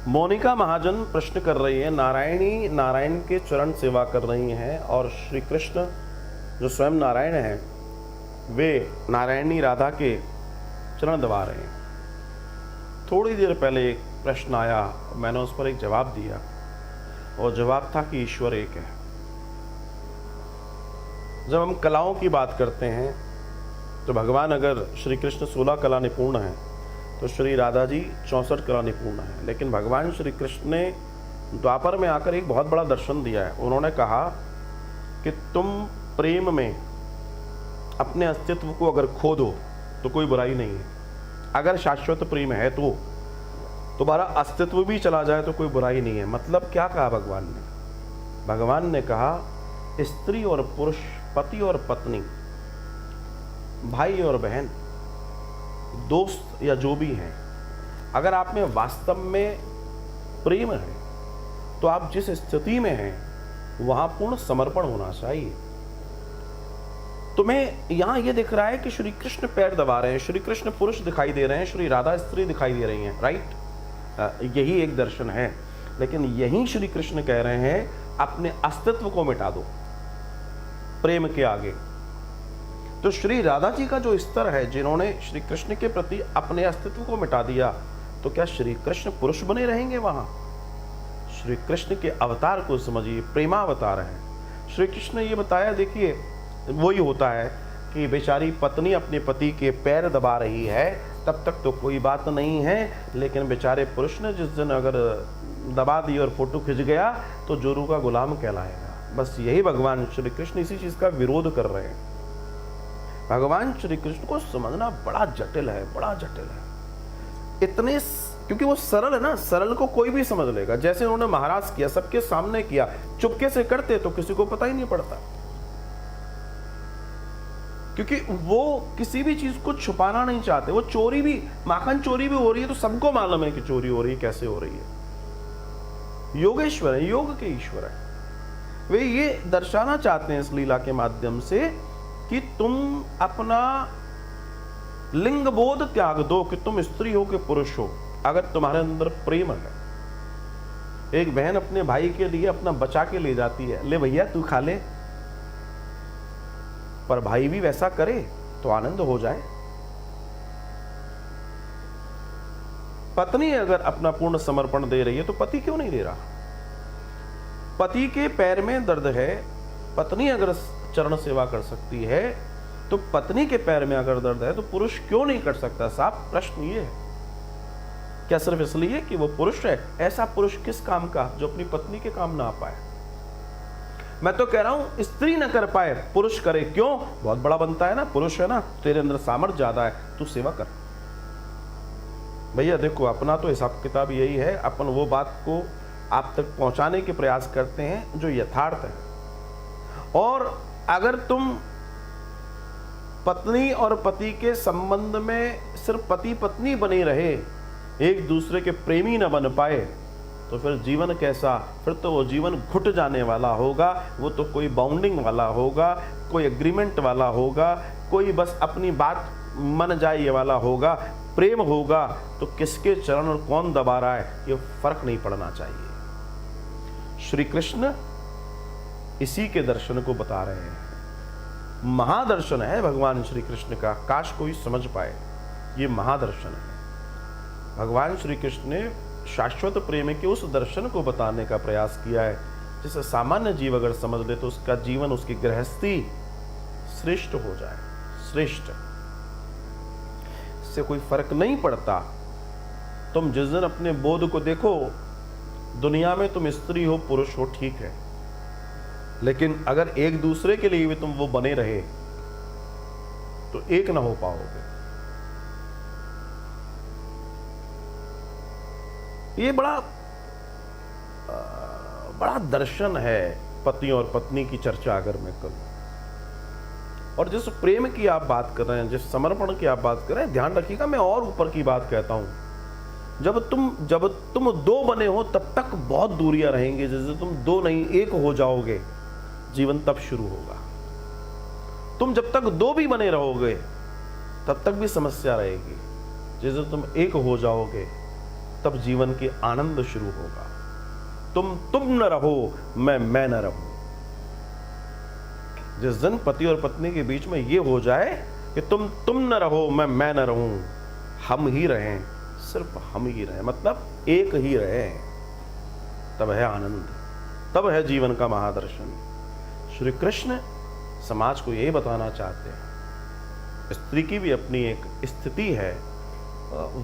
मोनिका महाजन प्रश्न कर रही है, नारायणी नारायण के चरण सेवा कर रही हैं और श्री कृष्ण जो स्वयं नारायण हैं वे नारायणी राधा के चरण दबा रहे हैं। थोड़ी देर पहले एक प्रश्न आया, मैंने उस पर एक जवाब दिया और जवाब था कि ईश्वर एक है। जब हम कलाओं की बात करते हैं तो भगवान अगर श्री कृष्ण 16 कला निपुण हैं तो श्री राधा जी 64 कला निपुण हैं। लेकिन भगवान श्री कृष्ण ने द्वापर में आकर एक बहुत बड़ा दर्शन दिया है। उन्होंने कहा कि तुम प्रेम में अपने अस्तित्व को अगर खो दो तो कोई बुराई नहीं है। अगर शाश्वत प्रेम है तो तुम्हारा अस्तित्व भी चला जाए तो कोई बुराई नहीं है। मतलब क्या कहा भगवान ने? भगवान ने कहा स्त्री और पुरुष, पति और पत्नी, भाई और बहन, दोस्त या जो भी हैं, अगर आप में वास्तव में प्रेम है तो आप जिस स्थिति में हैं वहां पूर्ण समर्पण होना चाहिए। तुम्हें यहां यह दिख रहा है कि श्री कृष्ण पैर दबा रहे हैं, श्री कृष्ण पुरुष दिखाई दे रहे हैं, श्री राधा स्त्री दिखाई दे रही हैं, राइट? यही एक दर्शन है। लेकिन यही श्री कृष्ण कह रहे हैं अपने अस्तित्व को मिटा दो प्रेम के आगे। तो श्री राधा जी का जो स्तर है, जिन्होंने श्री कृष्ण के प्रति अपने अस्तित्व को मिटा दिया, तो क्या श्री कृष्ण पुरुष बने रहेंगे वहां? श्री कृष्ण के अवतार को समझिए, प्रेमावतार है। श्री कृष्ण ने ये बताया, देखिए वही होता है कि बेचारी पत्नी अपने पति के पैर दबा रही है, तब तक तो कोई बात नहीं है, लेकिन बेचारे पुरुष ने जिस दिन अगर दबा दी और फोटो खिंच गया तो जोरू का गुलाम कहलाएगा। बस यही भगवान श्री कृष्ण इसी चीज का विरोध कर रहे हैं। भगवान श्री कृष्ण को समझना बड़ा जटिल है, बड़ा जटिल है। इतने, क्योंकि वो सरल है ना, सरल को कोई भी समझ लेगा। जैसे उन्होंने महाराज किया, सबके सामने किया, चुपके से करते तो किसी को पता ही नहीं पड़ता, क्योंकि वो किसी भी चीज को छुपाना नहीं चाहते। वो चोरी भी, माखन चोरी भी हो रही है तो सबको मालूम है कि चोरी हो रही है, कैसे हो रही है। योगेश्वर है, योग के ईश्वर है। वे ये दर्शाना चाहते हैं इस लीला के माध्यम से कि तुम अपना लिंग बोध त्याग दो कि तुम स्त्री हो कि पुरुष हो। अगर तुम्हारे अंदर प्रेम है, एक बहन अपने भाई के लिए अपना बचा के ले जाती है, ले भैया तू खा ले, पर भाई भी वैसा करे तो आनंद हो जाए। पत्नी अगर अपना पूर्ण समर्पण दे रही है तो पति क्यों नहीं दे रहा? पति के पैर में दर्द है, पत्नी अगर चरण सेवा कर सकती है तो पत्नी के पैर में अगर दर्द है तो पुरुष क्यों नहीं कर सकता? साहब प्रश्न ये है। क्या सिर्फ इसलिए कि वो पुरुष है? ऐसा पुरुष किस काम का जो अपनी पत्नी के काम ना आ पाए? मैं तो कह रहा हूं स्त्री न कर पाए, पुरुष करे। क्यों? बहुत बड़ा बनता है ना, पुरुष है ना, तेरे अंदर सामर्थ्य ज्यादा है, तू सेवा कर। भैया देखो, अपना तो हिसाब किताब यही है, अपन वो बात को आप तक पहुंचाने के प्रयास करते हैं जो यथार्थ है। और अगर तुम पत्नी और पति के संबंध में सिर्फ पति पत्नी बने रहे, एक दूसरे के प्रेमी न बन पाए, तो फिर जीवन कैसा? फिर तो वो जीवन घुट जाने वाला होगा। वो तो कोई बाउंडिंग वाला होगा, कोई एग्रीमेंट वाला होगा, कोई बस अपनी बात मन जाए ये वाला होगा। प्रेम होगा तो किसके चरण और कौन दबा रहा है ये फर्क नहीं पड़ना चाहिए। श्री कृष्ण इसी के दर्शन को बता रहे हैं। महादर्शन है भगवान श्री कृष्ण का, काश कोई समझ पाए। ये महादर्शन है। भगवान श्री कृष्ण ने शाश्वत प्रेम के उस दर्शन को बताने का प्रयास किया है जिसे सामान्य जीव अगर समझ ले तो उसका जीवन, उसकी गृहस्थी श्रेष्ठ हो जाए। श्रेष्ठ, इससे कोई फर्क नहीं पड़ता। तुम जिस दिन अपने बोध को देखो, दुनिया में तुम स्त्री हो पुरुष हो, ठीक है, लेकिन अगर एक दूसरे के लिए भी तुम वो बने रहे तो एक ना हो पाओगे। ये बड़ा दर्शन है पति और पत्नी की चर्चा अगर मैं करूं। और जिस प्रेम की आप बात कर रहे हैं, जिस समर्पण की आप बात कर रहे हैं, ध्यान रखिएगा, मैं और ऊपर की बात कहता हूं। जब तुम दो बने हो तब तक बहुत दूरियां रहेंगी। जैसे तुम दो नहीं एक हो जाओगे, जीवन तब शुरू होगा। तुम जब तक दो भी बने रहोगे तब तक भी समस्या रहेगी। जैसे तुम एक हो जाओगे तब जीवन के आनंद शुरू होगा। तुम न रहो, मैं न रहूं। जिस दिन पति और पत्नी के बीच में ये हो जाए कि तुम न रहो, मैं न रहूं, हम ही रहें, सिर्फ हम ही रहें, मतलब एक ही रहें, तब है आनंद, तब है जीवन का महादर्शन। श्री कृष्ण समाज को यही बताना चाहते हैं, स्त्री की भी अपनी एक स्थिति है,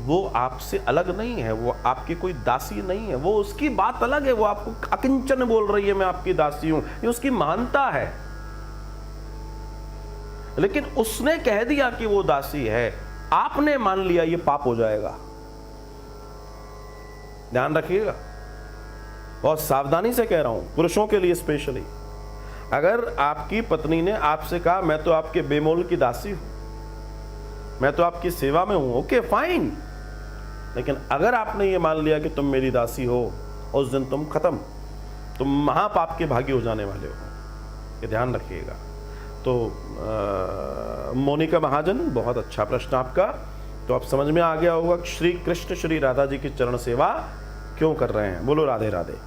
वो आपसे अलग नहीं है, वो आपकी कोई दासी नहीं है, वो उसकी बात अलग है, वो आपको अकिंचन बोल रही है मैं आपकी दासी हूं, ये उसकी महानता है। लेकिन उसने कह दिया कि वो दासी है, आपने मान लिया, ये पाप हो जाएगा। ध्यान रखिएगा, बहुत सावधानी से कह रहा हूं, पुरुषों के लिए स्पेशली। अगर आपकी पत्नी ने आपसे कहा मैं तो आपके बेमोल की दासी हूं, मैं तो आपकी सेवा में हूं, ओके फाइन, लेकिन अगर आपने ये मान लिया कि तुम मेरी दासी हो, उस दिन तुम खत्म, तुम महापाप के भागी हो जाने वाले हो, ये ध्यान रखिएगा। तो मोनिका महाजन, बहुत अच्छा प्रश्न आपका। तो अब समझ में आ गया होगा श्री कृष्ण श्री राधा जी की चरण सेवा क्यों कर रहे हैं। बोलो राधे राधे।